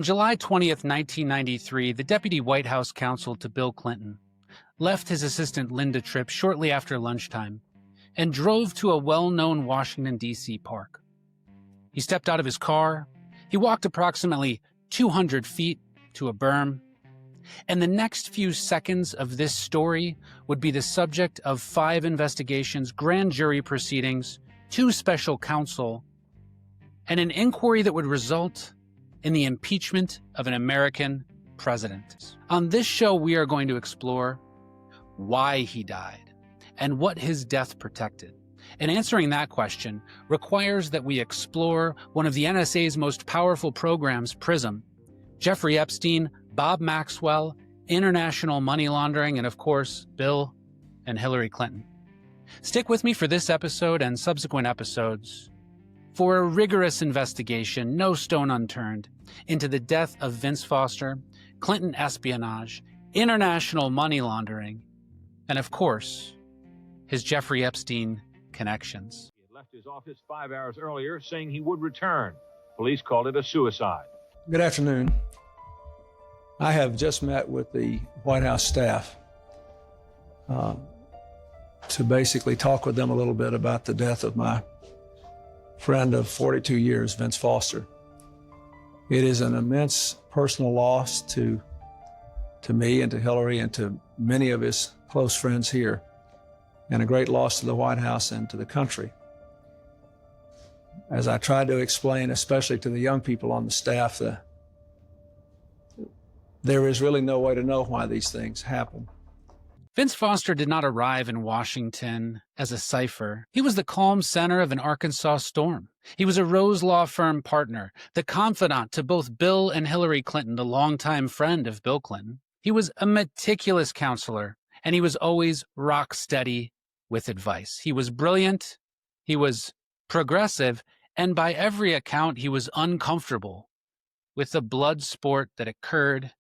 July 20th, 1993, the deputy White House counsel to Bill Clinton left his assistant Linda Tripp shortly after lunchtime and drove to a well-known Washington, D.C. park. He stepped out of his car, he walked approximately 200 feet to a berm, and the next few seconds of this story would be the subject of 5 investigations, grand jury proceedings, 2 special counsel, and an inquiry that would result in the impeachment of an American president. On this show, we are going to explore why he died and what his death protected. And answering that question requires that we explore one of the NSA's most powerful programs, PRISM, Jeffrey Epstein, Bob Maxwell, international money laundering, and of course, Bill and Hillary Clinton. Stick with me for this episode and subsequent episodes for a rigorous investigation, no stone unturned, into the death of Vince Foster, Clinton espionage, international money laundering, and of course, his Jeffrey Epstein connections. He had left his office 5 hours earlier, saying he would return. Police called it a suicide. Good afternoon. I have just met with the White House staff to basically talk with them a little bit about the death of my friend of 42 years, Vince Foster. It is an immense personal loss to me and to Hillary and to many of his close friends here, and a great loss to the White House and to the country. As I tried to explain, especially to the young people on the staff, there is really no way to know why these things happen. Vince Foster did not arrive in Washington as a cipher. He was the calm center of an Arkansas storm. He was a Rose Law Firm partner, the confidant to both Bill and Hillary Clinton, the longtime friend of Bill Clinton. He was a meticulous counselor, and he was always rock steady with advice. He was brilliant, he was progressive, and by every account, he was uncomfortable with the blood sport that occurred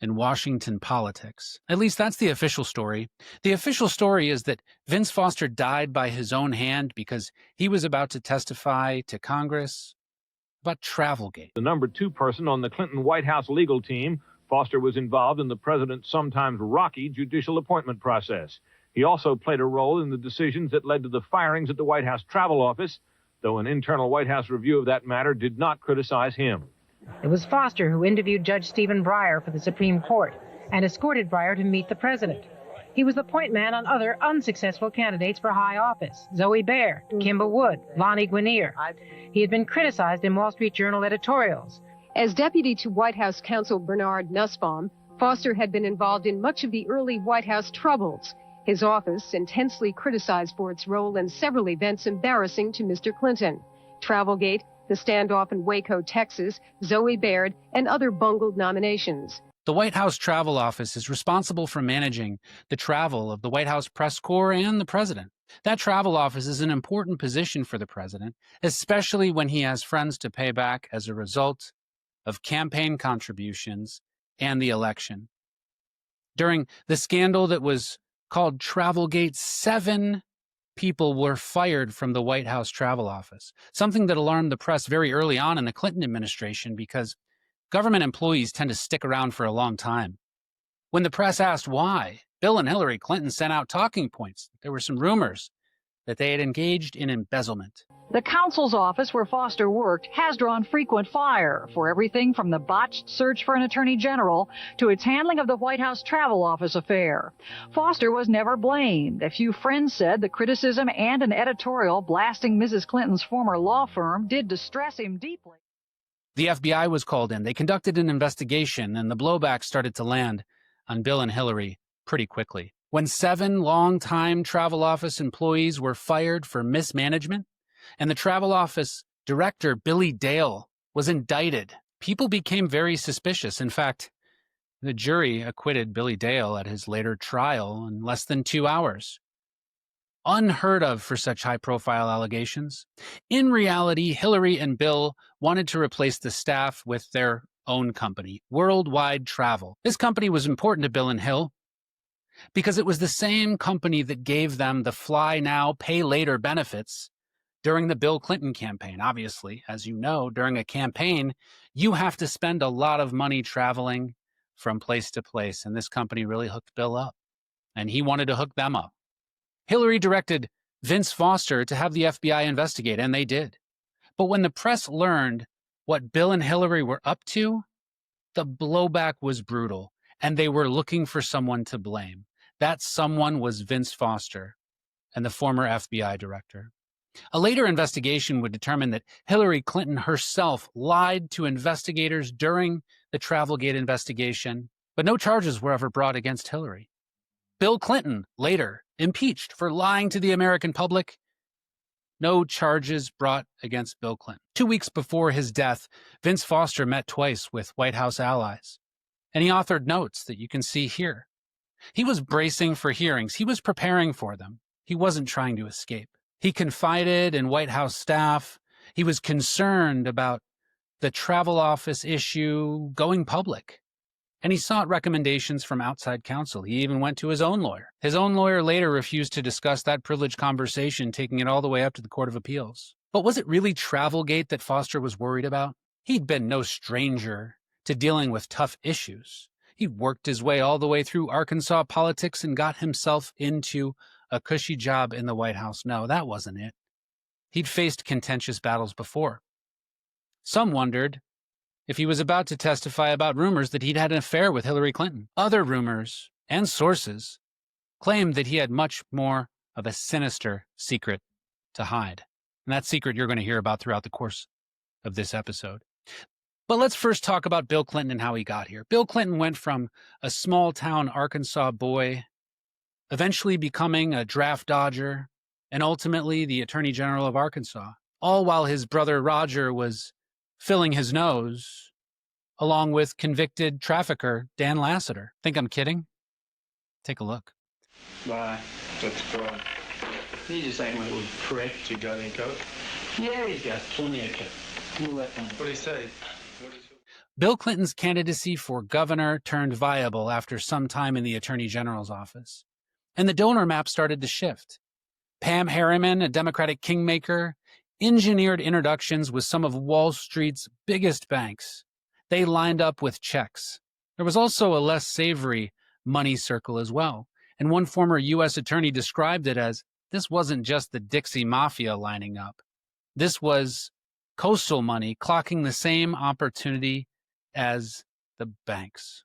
in Washington politics. At least that's the official story. The official story is that Vince Foster died by his own hand because he was about to testify to Congress about Travelgate. The number 2 person on the Clinton White House legal team, Foster was involved in the president's sometimes rocky judicial appointment process. He also played a role in the decisions that led to the firings at the White House Travel Office, though an internal White House review of that matter did not criticize him. It was Foster who interviewed Judge Stephen Breyer for the Supreme Court and escorted Breyer to meet the president. He was the point man on other unsuccessful candidates for high office: Zoe Baird, Kimba Wood, Lonnie Guinier. He had been criticized in Wall Street Journal editorials. As deputy to White House counsel Bernard Nussbaum, Foster had been involved in much of the early White House troubles. His office intensely criticized for its role in several events embarrassing to Mr. Clinton: Travelgate, the standoff in Waco, Texas, Zoe Baird, and other bungled nominations. The White House Travel Office is responsible for managing the travel of the White House press corps and the president. That travel office is an important position for the president, especially when he has friends to pay back as a result of campaign contributions and the election. During the scandal that was called Travelgate, 7 people were fired from the White House Travel Office, something that alarmed the press very early on in the Clinton administration because government employees tend to stick around for a long time. When the press asked why, Bill and Hillary Clinton sent out talking points. There were some rumors that they had engaged in embezzlement. The counsel's office where Foster worked has drawn frequent fire for everything from the botched search for an attorney general to its handling of the White House Travel Office affair. Foster was never blamed. A few friends said the criticism and an editorial blasting Mrs. Clinton's former law firm did distress him deeply. The FBI was called in. They conducted an investigation, and the blowback started to land on Bill and Hillary pretty quickly. When 7 longtime travel office employees were fired for mismanagement, and the travel office director, Billy Dale, was indicted, people became very suspicious. In fact, the jury acquitted Billy Dale at his later trial in less than 2 hours. Unheard of for such high-profile allegations. In reality, Hillary and Bill wanted to replace the staff with their own company, Worldwide Travel. This company was important to Bill and Hill because it was the same company that gave them the fly now, pay later benefits during the Bill Clinton campaign. Obviously, as you know, during a campaign, you have to spend a lot of money traveling from place to place, and this company really hooked Bill up, and he wanted to hook them up. Hillary directed Vince Foster to have the FBI investigate, and they did. But when the press learned what Bill and Hillary were up to, the blowback was brutal, and they were looking for someone to blame. That someone was Vince Foster and the former FBI director. A later investigation would determine that Hillary Clinton herself lied to investigators during the Travelgate investigation, but no charges were ever brought against Hillary. Bill Clinton, later impeached for lying to the American public. No charges brought against Bill Clinton. 2 weeks before his death, Vince Foster met twice with White House allies, and he authored notes that you can see here. He was bracing for hearings. He was preparing for them. He wasn't trying to escape. He confided in White House staff. He was concerned about the travel office issue going public. And he sought recommendations from outside counsel. He even went to his own lawyer. His own lawyer later refused to discuss that privileged conversation, taking it all the way up to the Court of Appeals. But was it really Travelgate that Foster was worried about? He'd been no stranger to dealing with tough issues. He worked his way all the way through Arkansas politics and got himself into a cushy job in the White House. No, that wasn't it. He'd faced contentious battles before. Some wondered if he was about to testify about rumors that he'd had an affair with Hillary Clinton. Other rumors and sources claimed that he had much more of a sinister secret to hide. And that secret you're going to hear about throughout the course of this episode. But let's first talk about Bill Clinton and how he got here. Bill Clinton went from a small-town Arkansas boy, eventually becoming a draft dodger, and ultimately the Attorney General of Arkansas, all while his brother Roger was filling his nose, along with convicted trafficker Dan Lassiter. Think I'm kidding? Take a look. Bye. Let's go. He just ain't a little prick. You got any coke? Yeah, he's got plenty of coke. We'll let him. What'd he say? Bill Clinton's candidacy for governor turned viable after some time in the Attorney General's office, and the donor map started to shift. Pam Harriman, a Democratic kingmaker, engineered introductions with some of Wall Street's biggest banks. They lined up with checks. There was also a less savory money circle as well, and one former U.S. attorney described it as, this wasn't just the Dixie Mafia lining up. This was coastal money clocking the same opportunity as the banks.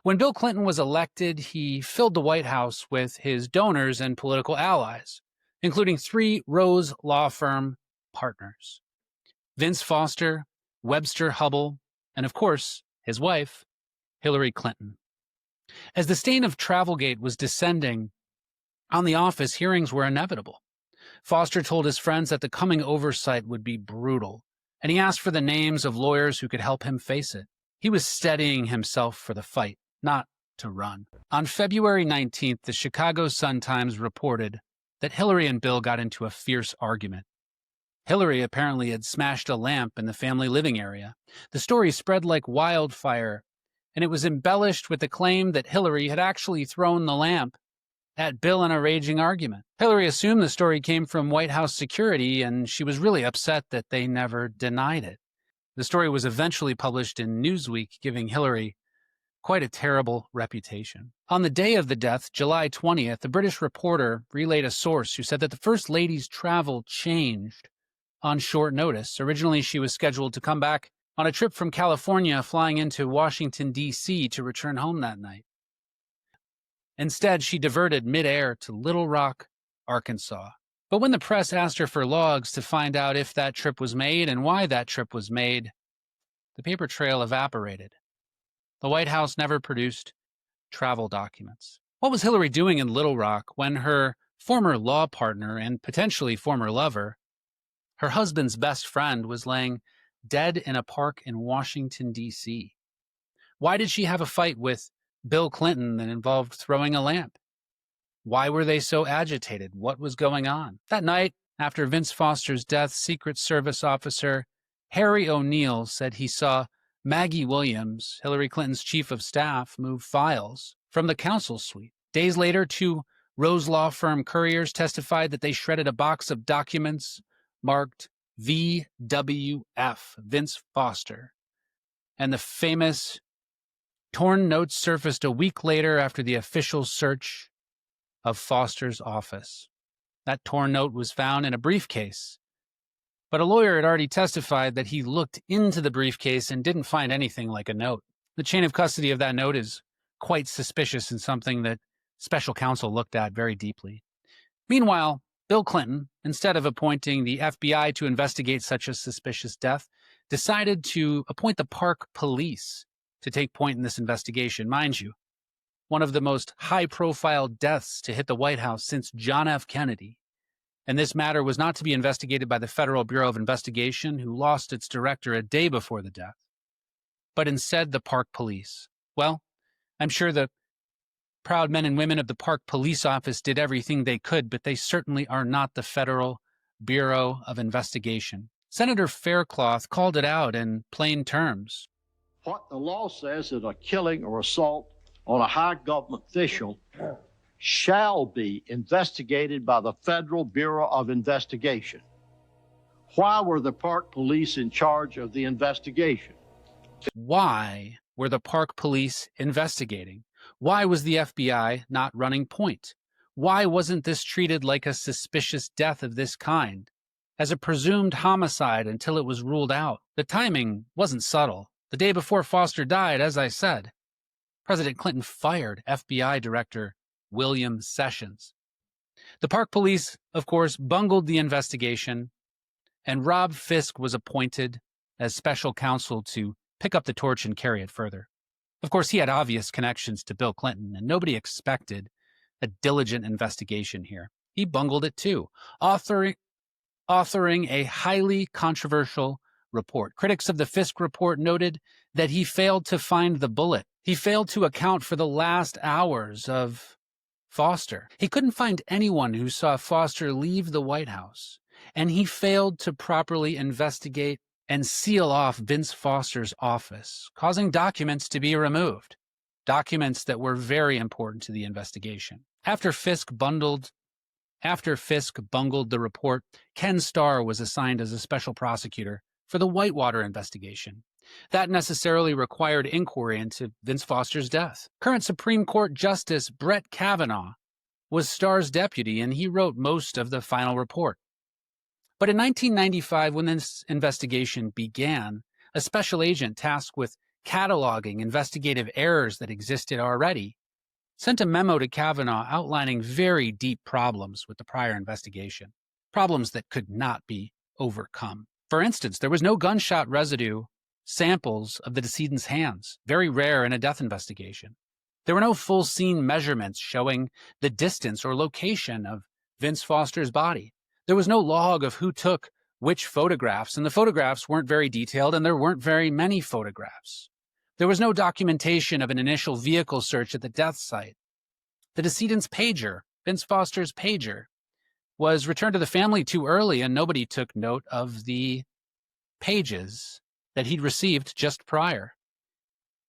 When Bill Clinton was elected, he filled the White House with his donors and political allies, including 3 Rose law firm partners: Vince Foster, Webster Hubbell, and of course, his wife, Hillary Clinton. As the stain of Travelgate was descending on the office, hearings were inevitable. Foster told his friends that the coming oversight would be brutal, and he asked for the names of lawyers who could help him face it. He was steadying himself for the fight, not to run. On February 19th, the Chicago Sun-Times reported that Hillary and Bill got into a fierce argument. Hillary apparently had smashed a lamp in the family living area. The story spread like wildfire, and it was embellished with the claim that Hillary had actually thrown the lamp at Bill in a raging argument. Hillary assumed the story came from White House security, and she was really upset that they never denied it. The story was eventually published in Newsweek, giving Hillary quite a terrible reputation. On the day of the death, July 20th, a British reporter relayed a source who said that the First Lady's travel changed on short notice. Originally, she was scheduled to come back on a trip from California, flying into Washington, D.C. to return home that night. Instead, she diverted midair to Little Rock, Arkansas. But when the press asked her for logs to find out if that trip was made and why that trip was made, the paper trail evaporated. The White House never produced travel documents. What was Hillary doing in Little Rock when her former law partner and potentially former lover, her husband's best friend, was laying dead in a park in Washington, D.C.? Why did she have a fight with Bill Clinton that involved throwing a lamp? Why were they so agitated? What was going on? That night, after Vince Foster's death, Secret Service officer Harry O'Neill said he saw Maggie Williams, Hillary Clinton's chief of staff, move files from the counsel suite. Days later, 2 Rose law firm couriers testified that they shredded a box of documents marked VWF, Vince Foster, and the famous torn notes surfaced a week later after the official search of Foster's office. That torn note was found in a briefcase, but a lawyer had already testified that he looked into the briefcase and didn't find anything like a note. The chain of custody of that note is quite suspicious and something that special counsel looked at very deeply. Meanwhile, Bill Clinton, instead of appointing the FBI to investigate such a suspicious death, decided to appoint the Park Police to take point in this investigation. Mind you, one of the most high-profile deaths to hit the White House since John F. Kennedy. And this matter was not to be investigated by the Federal Bureau of Investigation, who lost its director a day before the death, but instead the Park Police. Well, I'm sure the proud men and women of the Park Police Office did everything they could, but they certainly are not the Federal Bureau of Investigation. Senator Faircloth called it out in plain terms. What the law says is a killing or assault on a high government official shall be investigated by the Federal Bureau of Investigation. Why were the Park Police in charge of the investigation? Why were the Park Police investigating? Why was the FBI not running point? Why wasn't this treated like a suspicious death of this kind, as a presumed homicide until it was ruled out? The timing wasn't subtle. The day before Foster died, as I said, President Clinton fired FBI Director William Sessions. The Park Police, of course, bungled the investigation, and Rob Fisk was appointed as special counsel to pick up the torch and carry it further. Of course, he had obvious connections to Bill Clinton, and nobody expected a diligent investigation here. He bungled it too, authoring a highly controversial report. Critics of the Fisk report noted that he failed to find the bullet. He failed to account for the last hours of Foster. He couldn't find anyone who saw Foster leave the White House, and he failed to properly investigate and seal off Vince Foster's office, causing documents to be removed, documents that were very important to the investigation. After Fisk bungled the report, Ken Starr was assigned as a special prosecutor for the Whitewater investigation. That necessarily required inquiry into Vince Foster's death. Current Supreme Court Justice Brett Kavanaugh was Starr's deputy, and he wrote most of the final report. But in 1995, when this investigation began, a special agent tasked with cataloging investigative errors that existed already sent a memo to Kavanaugh outlining very deep problems with the prior investigation, problems that could not be overcome. For instance, there was no gunshot residue samples of the decedent's hands, very rare in a death investigation. There were no full scene measurements showing the distance or location of Vince Foster's body. There was no log of who took which photographs, and the photographs weren't very detailed, and there weren't very many photographs. There was no documentation of an initial vehicle search at the death site. The decedent's pager, Vince Foster's pager, was returned to the family too early, and nobody took note of the pages that he'd received just prior.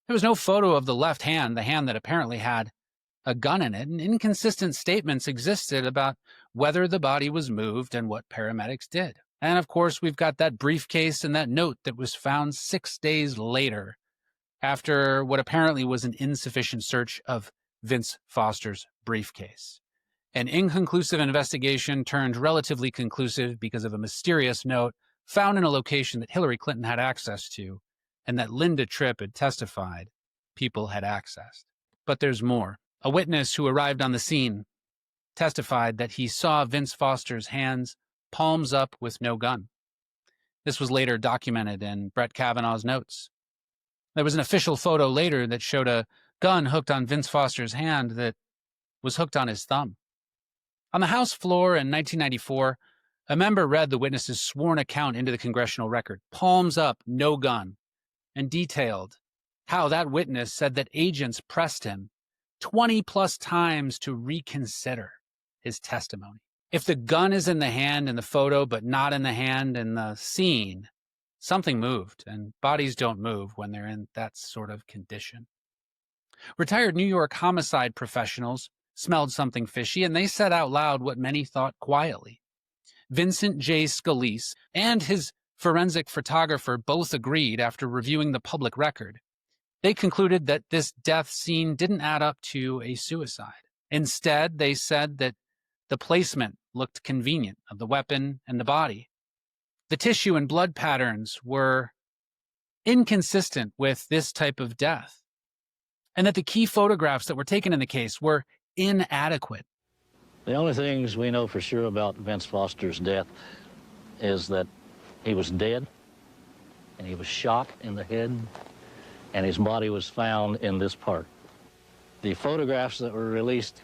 There was no photo of the left hand, the hand that apparently had a gun in it, and inconsistent statements existed about whether the body was moved and what paramedics did. And of course, we've got that briefcase and that note that was found 6 days later after what apparently was an insufficient search of Vince Foster's briefcase. An inconclusive investigation turned relatively conclusive because of a mysterious note found in a location that Hillary Clinton had access to and that Linda Tripp had testified people had accessed. But there's more. A witness who arrived on the scene testified that he saw Vince Foster's hands palms up with no gun. This was later documented in Brett Kavanaugh's notes. There was an official photo later that showed a gun hooked on Vince Foster's hand that was hooked on his thumb. On the House floor in 1994, a member read the witness's sworn account into the congressional record, palms up, no gun, and detailed how that witness said that agents pressed him 20-plus times to reconsider his testimony. If the gun is in the hand in the photo but not in the hand in the scene, something moved, and bodies don't move when they're in that sort of condition. Retired New York homicide professionals smelled something fishy, and they said out loud what many thought quietly. Vincent J. Scalise, and his forensic photographer both agreed after reviewing the public record. They concluded that this death scene didn't add up to a suicide. Instead, they said that the placement looked convenient of the weapon and the body. The tissue and blood patterns were inconsistent with this type of death, and that the key photographs that were taken in the case were inadequate. The only things we know for sure about Vince Foster's death is that he was dead, and he was shot in the head, and his body was found in this park. The photographs that were released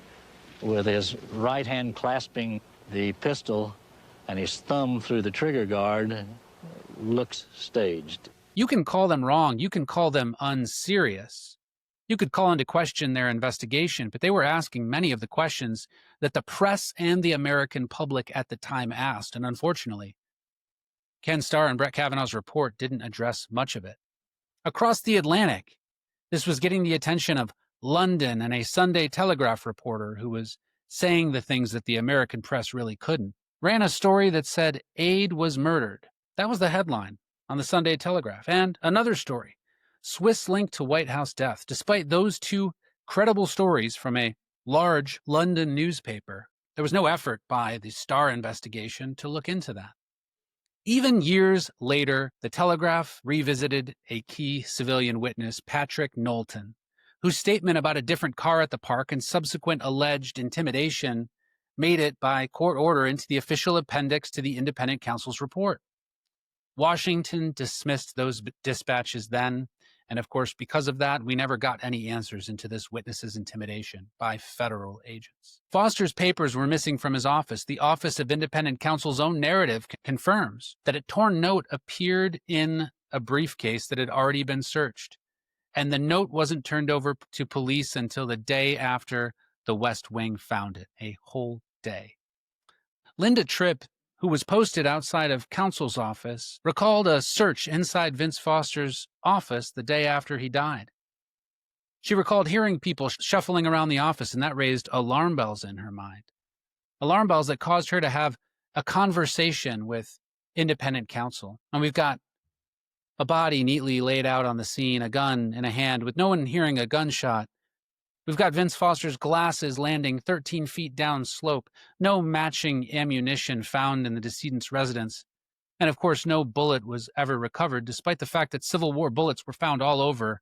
with his right hand clasping the pistol and his thumb through the trigger guard looks staged. You can call them wrong. You can call them unserious. You could call into question their investigation, but they were asking many of the questions that the press and the American public at the time asked, and unfortunately, Ken Starr and Brett Kavanaugh's report didn't address much of it. Across the Atlantic, this was getting the attention of London and a Sunday Telegraph reporter who was saying the things that the American press really couldn't. Ran a story that said Aide was murdered. That was the headline on the Sunday Telegraph. And another story, Swiss link to White House death. Despite those two credible stories from a large London newspaper, there was no effort by the Starr investigation to look into that. Even years later, the Telegraph revisited a key civilian witness, Patrick Knowlton, whose statement about a different car at the park and subsequent alleged intimidation made it by court order into the official appendix to the independent counsel's report. Washington dismissed those dispatches then, and of course, because of that, we never got any answers into this witness's intimidation by federal agents. Foster's papers were missing from his office. The Office of Independent Counsel's own narrative confirms that a torn note appeared in a briefcase that had already been searched, and the note wasn't turned over to police until the day after the West Wing found it, a whole day. Linda Tripp, who was posted outside of counsel's office, recalled a search inside Vince Foster's office the day after he died. She recalled hearing people shuffling around the office, and that raised alarm bells in her mind. Alarm bells that caused her to have a conversation with independent counsel. And we've got a body neatly laid out on the scene, a gun in a hand, with no one hearing a gunshot. We've got Vince Foster's glasses landing 13 feet down slope, no matching ammunition found in the decedent's residence, and of course no bullet was ever recovered, despite the fact that Civil War bullets were found all over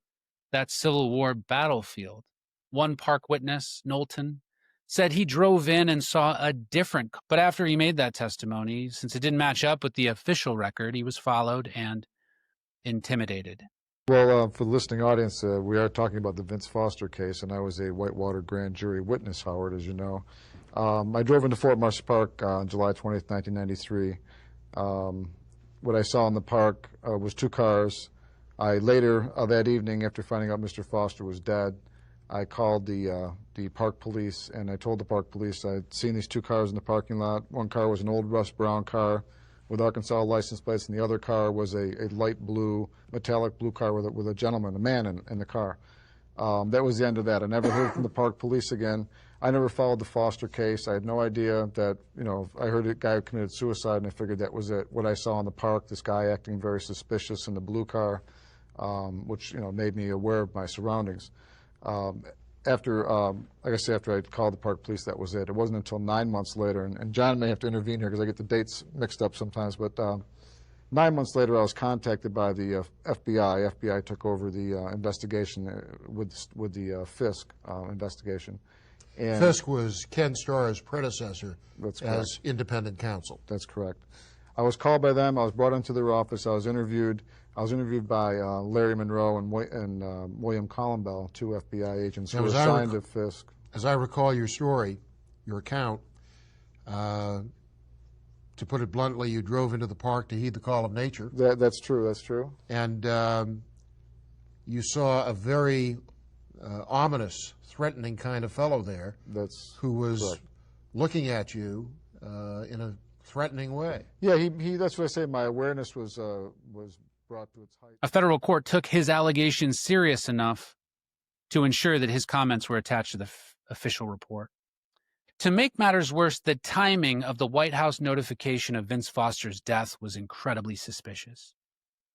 that Civil War battlefield. One park witness, Knowlton, said he drove in and saw a different, but after he made that testimony, since it didn't match up with the official record, he was followed and intimidated. Well, for the listening audience, we are talking about the Vince Foster case, and I was a Whitewater grand jury witness, Howard, as you know. I drove into Fort Marsh Park on July 20th, 1993. What I saw in the park was two cars. I later that evening, after finding out Mr. Foster was dead, I called the park police, and I told the park police I'd seen these two cars in the parking lot. One car was an old rust brown car with Arkansas license plates, and the other car was a light blue, metallic blue car with a gentleman, a man in the car. That was the end of that. I never heard from the park police again. I never followed the Foster case. I had no idea that, I heard a guy who committed suicide, and I figured that was it. What I saw in the park, this guy acting very suspicious in the blue car, which, made me aware of my surroundings. After I called the park police, that was it. It wasn't until 9 months later, and John may have to intervene here because I get the dates mixed up sometimes, but 9 months later I was contacted by the FBI. FBI took over the investigation with the Fisk investigation. And Fisk was Ken Starr's predecessor as independent counsel. That's correct. I was called by them. I was brought into their office. I was interviewed by Larry Monroe and William Columbell, two FBI agents who were assigned to Fisk. As I recall your story, your account, to put it bluntly, you drove into the park to heed the call of nature. That's true. That's true. And you saw a very ominous, threatening kind of fellow there. Who was correct. Looking at you in a threatening way. Yeah, he. That's what I say. My awareness was brought to its height. A federal court took his allegations serious enough to ensure that his comments were attached to the official report. To make matters worse, the timing of the White House notification of Vince Foster's death was incredibly suspicious.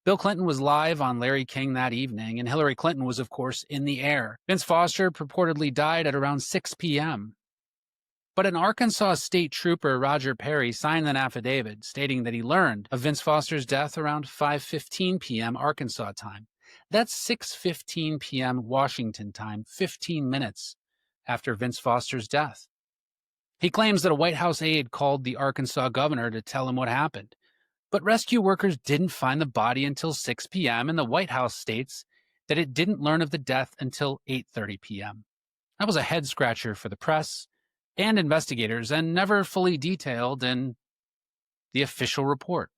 Bill Clinton was live on Larry King that evening, and Hillary Clinton was, of course, in the air. Vince Foster purportedly died at around 6 p.m. But an Arkansas state trooper, Roger Perry, signed an affidavit stating that he learned of Vince Foster's death around 5:15 p.m. Arkansas time. That's 6:15 p.m. Washington time, 15 minutes after Vince Foster's death. He claims that a White House aide called the Arkansas governor to tell him what happened. But rescue workers didn't find the body until 6 p.m., and the White House states that it didn't learn of the death until 8:30 p.m. That was a head-scratcher for the press and investigators, and never fully detailed in the official report.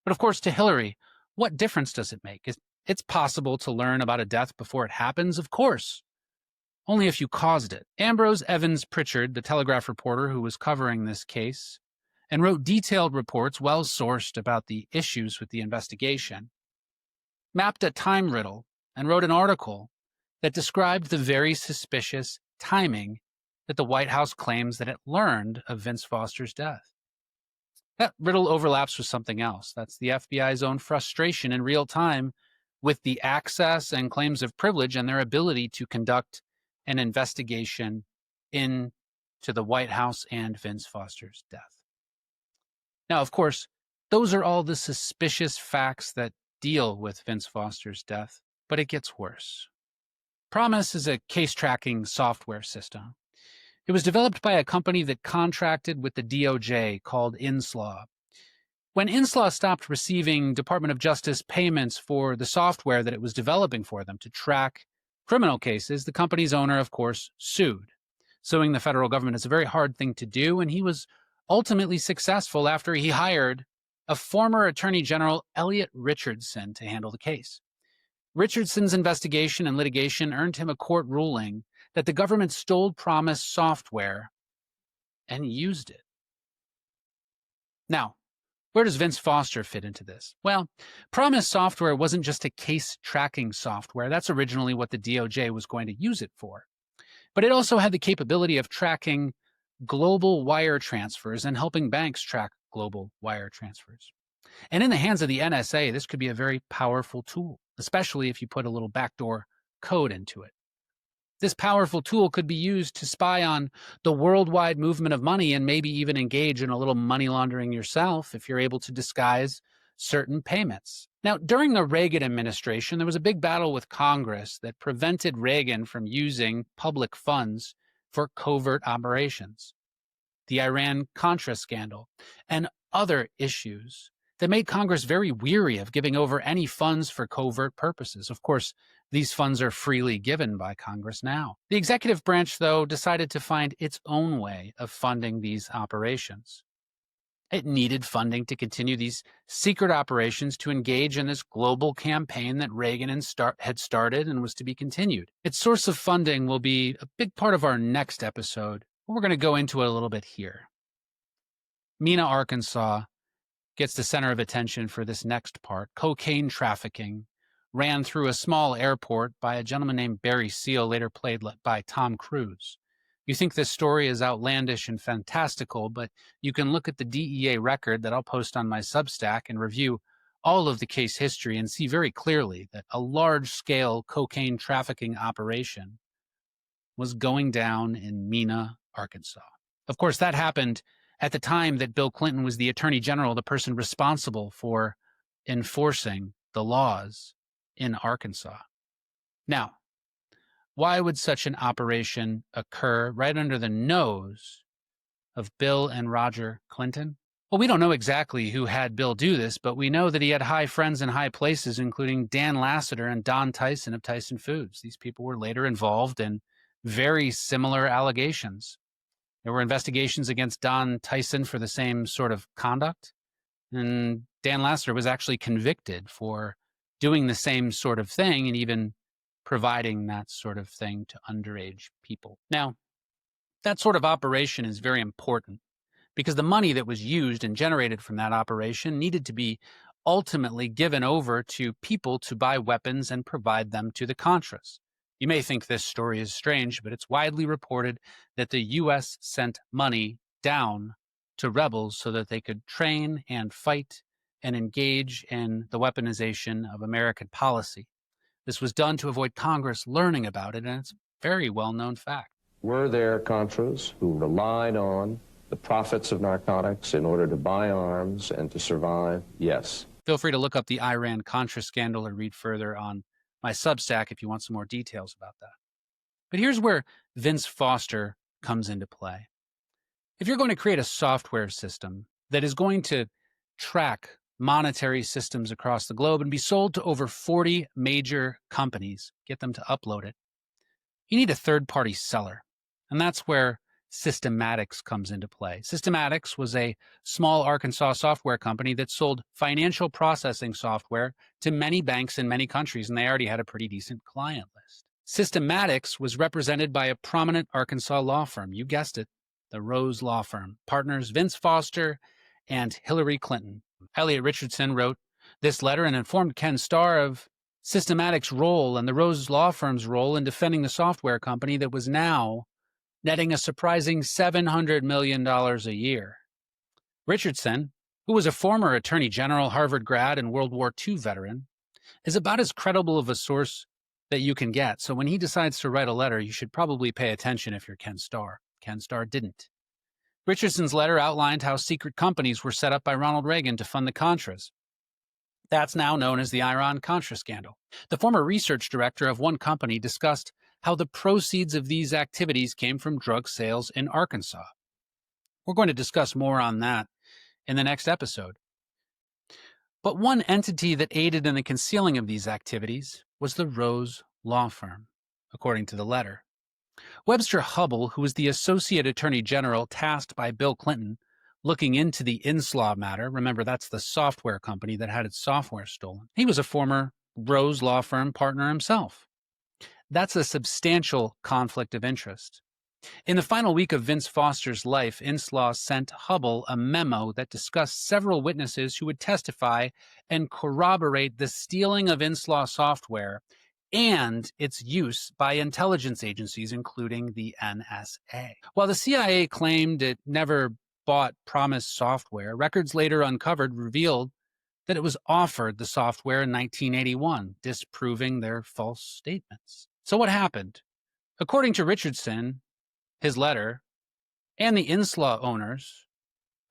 But of course, to Hillary, what difference does it make? It's possible to learn about a death before it happens, of course. Only if you caused it. Ambrose Evans Pritchard, the Telegraph reporter who was covering this case, and wrote detailed reports, well-sourced, about the issues with the investigation, mapped a time riddle and wrote an article that described the very suspicious timing that the White House claims that it learned of Vince Foster's death. That riddle overlaps with something else. That's the FBI's own frustration in real time with the access and claims of privilege and their ability to conduct an investigation into the White House and Vince Foster's death. Now, of course, those are all the suspicious facts that deal with Vince Foster's death, but it gets worse. PROMIS is a case tracking software system. It was developed by a company that contracted with the DOJ called Inslaw. When Inslaw stopped receiving Department of Justice payments for the software that it was developing for them to track criminal cases, the company's owner, of course, sued. Suing the federal government is a very hard thing to do, and he was ultimately successful after he hired a former Attorney General, Elliot Richardson, to handle the case. Richardson's investigation and litigation earned him a court ruling that the government stole PROMIS software and used it. Now, where does Vince Foster fit into this? Well, PROMIS software wasn't just a case tracking software. That's originally what the DOJ was going to use it for. But it also had the capability of tracking global wire transfers and helping banks track global wire transfers. And in the hands of the NSA, this could be a very powerful tool, especially if you put a little backdoor code into it. This powerful tool could be used to spy on the worldwide movement of money and maybe even engage in a little money laundering yourself if you're able to disguise certain payments. Now, during the Reagan administration, there was a big battle with Congress that prevented Reagan from using public funds for covert operations. The Iran-Contra scandal and other issues that made Congress very weary of giving over any funds for covert purposes. Of course, these funds are freely given by Congress now. The executive branch, though, decided to find its own way of funding these operations. It needed funding to continue these secret operations to engage in this global campaign that Reagan had started and was to be continued. Its source of funding will be a big part of our next episode. We're going to go into it a little bit here. Mena, Arkansas gets the center of attention for this next part. Cocaine trafficking ran through a small airport by a gentleman named Barry Seal, later played by Tom Cruise. You think this story is outlandish and fantastical, but you can look at the DEA record that I'll post on my Substack and review all of the case history and see very clearly that a large-scale cocaine trafficking operation was going down in Mena, Arkansas. Of course, that happened at the time that Bill Clinton was the Attorney General, the person responsible for enforcing the laws in Arkansas. Now, why would such an operation occur right under the nose of Bill and Roger Clinton? Well, we don't know exactly who had Bill do this, but we know that he had high friends in high places, including Dan Lassiter and Don Tyson of Tyson Foods. These people were later involved in very similar allegations. There were investigations against Don Tyson for the same sort of conduct, and Dan Lassiter was actually convicted for doing the same sort of thing and even providing that sort of thing to underage people. Now, that sort of operation is very important because the money that was used and generated from that operation needed to be ultimately given over to people to buy weapons and provide them to the Contras. You may think this story is strange, but it's widely reported that the U.S. sent money down to rebels so that they could train and fight and engage in the weaponization of American policy. This was done to avoid Congress learning about it, and it's a very well-known fact. Were there Contras who relied on the profits of narcotics in order to buy arms and to survive? Yes. Feel free to look up the Iran-Contra scandal or read further on my Substack if you want some more details about that. But here's where Vince Foster comes into play. If you're going to create a software system that is going to track monetary systems across the globe and be sold to over 40 major companies, get them to upload it, you need a third-party seller. And that's where Systematics comes into play. Systematics was a small Arkansas software company that sold financial processing software to many banks in many countries, and they already had a pretty decent client list. Systematics was represented by a prominent Arkansas law firm. You guessed it, the Rose Law Firm. Partners Vince Foster and Hillary Clinton. Elliot Richardson wrote this letter and informed Ken Starr of Systematics' role and the Rose Law Firm's role in defending the software company that was now netting a surprising $700 million a year. Richardson, who was a former Attorney General, Harvard grad, and World War II veteran, is about as credible of a source that you can get. So when he decides to write a letter, you should probably pay attention if you're Ken Starr. Ken Starr didn't. Richardson's letter outlined how secret companies were set up by Ronald Reagan to fund the Contras. That's now known as the Iran-Contra scandal. The former research director of one company discussed how the proceeds of these activities came from drug sales in Arkansas. We're going to discuss more on that in the next episode. But one entity that aided in the concealing of these activities was the Rose Law Firm, according to the letter. Webster Hubbell, who was the Associate Attorney General tasked by Bill Clinton looking into the Inslaw matter, remember that's the software company that had its software stolen, he was a former Rose Law Firm partner himself. That's a substantial conflict of interest. In the final week of Vince Foster's life, Inslaw sent Hubbell a memo that discussed several witnesses who would testify and corroborate the stealing of Inslaw software and its use by intelligence agencies, including the NSA. While the CIA claimed it never bought PROMIS software, records later uncovered revealed that it was offered the software in 1981, disproving their false statements. So what happened? According to Richardson, his letter, and the Inslaw owners,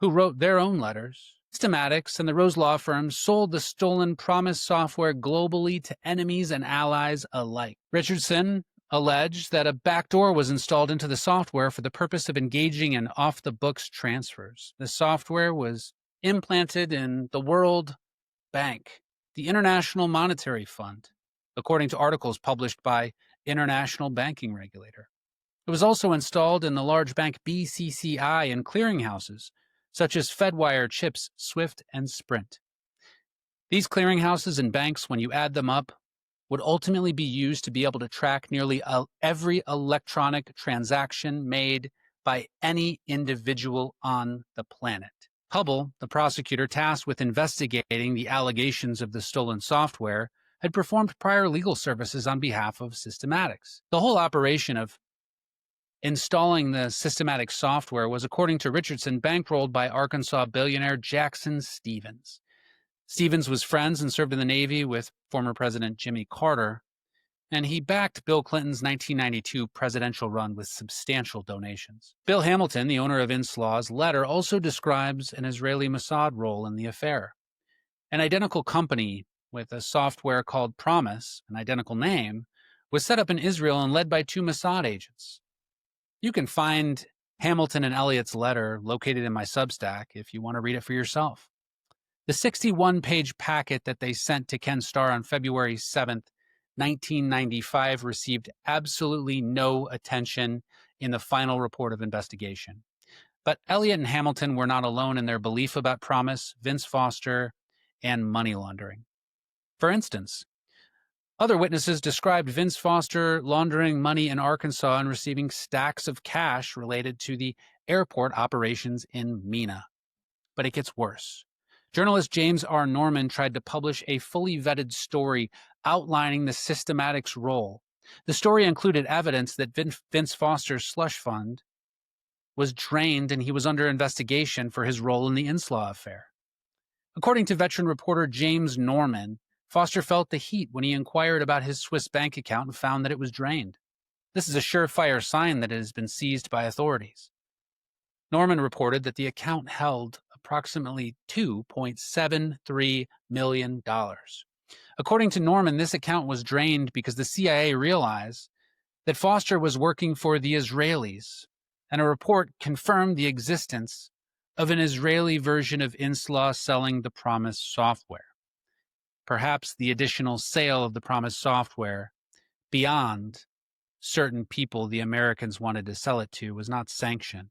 who wrote their own letters, Systematics and the Rose Law Firm sold the stolen PROMIS software globally to enemies and allies alike. Richardson alleged that a backdoor was installed into the software for the purpose of engaging in off-the-books transfers. The software was implanted in the World Bank, the International Monetary Fund, according to articles published by International Banking Regulator. It was also installed in the large bank BCCI and clearinghouses, such as Fedwire, Chips, Swift, and Sprint. These clearinghouses and banks, when you add them up, would ultimately be used to be able to track nearly every electronic transaction made by any individual on the planet. Hubbell, the prosecutor tasked with investigating the allegations of the stolen software, had performed prior legal services on behalf of Systematics. The whole operation of installing the Systematics software was, according to Richardson, bankrolled by Arkansas billionaire Jackson Stevens. Stevens was friends and served in the Navy with former President Jimmy Carter, and he backed Bill Clinton's 1992 presidential run with substantial donations. Bill Hamilton, the owner of Inslaw's letter, also describes an Israeli Mossad role in the affair. An identical company with a software called PROMIS, an identical name, was set up in Israel and led by two Mossad agents. You can find Hamilton and Elliott's letter located in my Substack if you want to read it for yourself. The 61-page packet that they sent to Ken Starr on February 7th, 1995 received absolutely no attention in the final report of investigation. But Elliott and Hamilton were not alone in their belief about PROMIS, Vince Foster, and money laundering. For instance, other witnesses described Vince Foster laundering money in Arkansas and receiving stacks of cash related to the airport operations in Mena. But it gets worse. Journalist James R. Norman tried to publish a fully vetted story outlining the Systematics role, The story included evidence that Vince Foster's slush fund was drained and he was under investigation for his role in the Inslaw affair. According to veteran reporter James Norman, Foster felt the heat when he inquired about his Swiss bank account and found that it was drained. This is a surefire sign that it has been seized by authorities. Norman reported that the account held approximately $2.73 million. According to Norman, this account was drained because the CIA realized that Foster was working for the Israelis, and a report confirmed the existence of an Israeli version of Inslaw selling the PROMIS software. Perhaps the additional sale of the PROMIS software beyond certain people the Americans wanted to sell it to was not sanctioned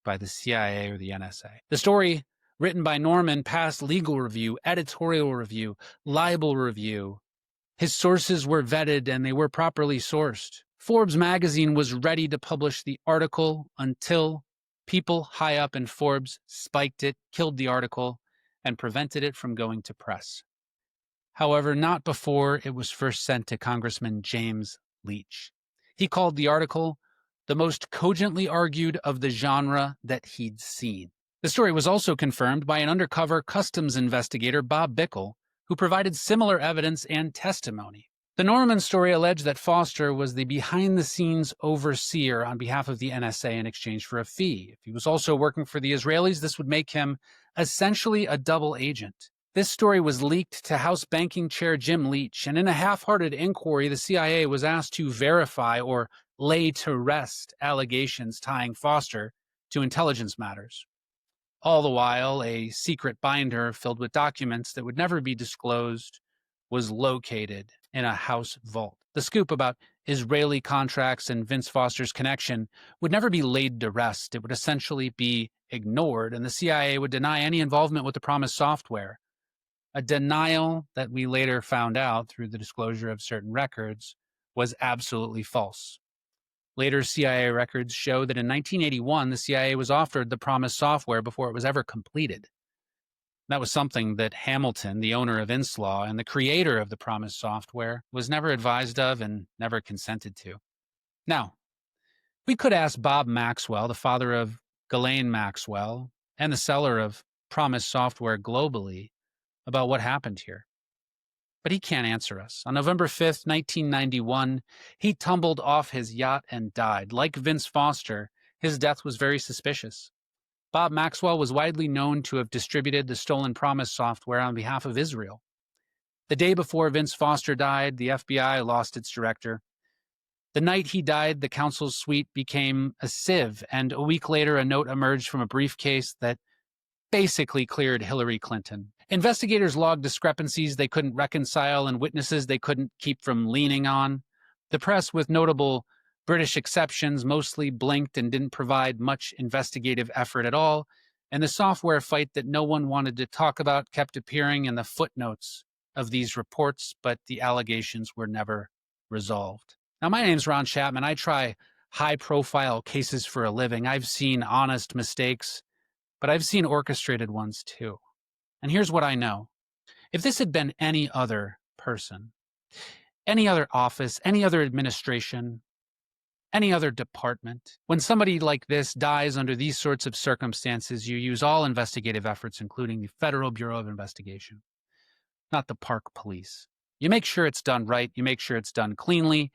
by the CIA or the NSA. The story, written by Norman, passed legal review, editorial review, libel review. His sources were vetted and they were properly sourced. Forbes magazine was ready to publish the article until people high up in Forbes spiked it, killed the article, and prevented it from going to press. However, not before it was first sent to Congressman James Leach. He called the article the most cogently argued of the genre that he'd seen. The story was also confirmed by an undercover customs investigator, Bob Bickle, who provided similar evidence and testimony. The Norman story alleged that Foster was the behind-the-scenes overseer on behalf of the NSA in exchange for a fee. If he was also working for the Israelis, this would make him essentially a double agent. This story was leaked to House Banking Chair Jim Leach, and in a half-hearted inquiry, the CIA was asked to verify or lay to rest allegations tying Foster to intelligence matters. All the while, a secret binder filled with documents that would never be disclosed was located in a House vault. The scoop about Israeli contracts and Vince Foster's connection would never be laid to rest. It would essentially be ignored, and the CIA would deny any involvement with the PROMIS software, a denial that we later found out through the disclosure of certain records was absolutely false. Later CIA records show that in 1981, the CIA was offered the PROMIS software before it was ever completed. That was something that Hamilton, the owner of Inslaw and the creator of the PROMIS software, was never advised of and never consented to. Now, we could ask Bob Maxwell, the father of Ghislaine Maxwell and the seller of PROMIS software globally, about what happened here. But he can't answer us. On November 5th, 1991, he tumbled off his yacht and died. Like Vince Foster, his death was very suspicious. Bob Maxwell was widely known to have distributed the stolen PROMIS software on behalf of Israel. The day before Vince Foster died, the FBI lost its director. The night he died, the counsel's suite became a sieve, and a week later, a note emerged from a briefcase that basically cleared Hillary Clinton. Investigators logged discrepancies they couldn't reconcile and witnesses they couldn't keep from leaning on. The press, with notable British exceptions, mostly blinked and didn't provide much investigative effort at all, and the software fight that no one wanted to talk about kept appearing in the footnotes of these reports, but the allegations were never resolved. Now, my name's Ron Chapman. I try high-profile cases for a living. I've seen honest mistakes, but I've seen orchestrated ones too. And here's what I know. If this had been any other person, any other office, any other administration, any other department, when somebody like this dies under these sorts of circumstances, you use all investigative efforts, including the Federal Bureau of Investigation, not the Park Police. You make sure it's done right, you make sure it's done cleanly,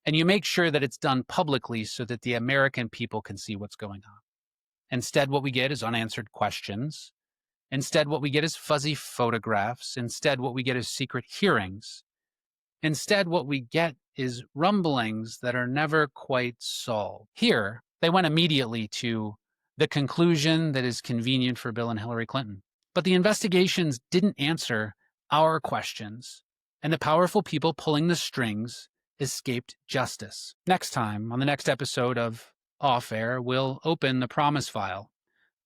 and you make sure that it's done publicly so that the American people can see what's going on. Instead, what we get is unanswered questions. Instead, what we get is fuzzy photographs. Instead, what we get is secret hearings. Instead, what we get is rumblings that are never quite solved. Here, they went immediately to the conclusion that is convenient for Bill and Hillary Clinton. But the investigations didn't answer our questions, and the powerful people pulling the strings escaped justice. Next time, on the next episode of Off Air, we'll open the PROMIS file.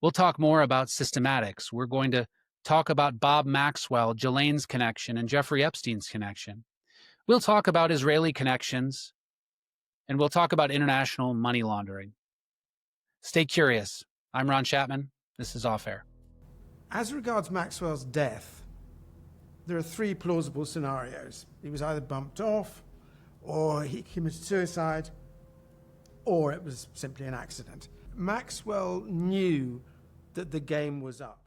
We'll talk more about systematics. We're going to talk about Bob Maxwell, Ghislaine's connection, and Jeffrey Epstein's connection. We'll talk about Israeli connections, and we'll talk about international money laundering. Stay curious. I'm Ron Chapman. This is Off Air. As regards Maxwell's death, there are three plausible scenarios. He was either bumped off, or he committed suicide, or it was simply an accident. Maxwell knew that the game was up.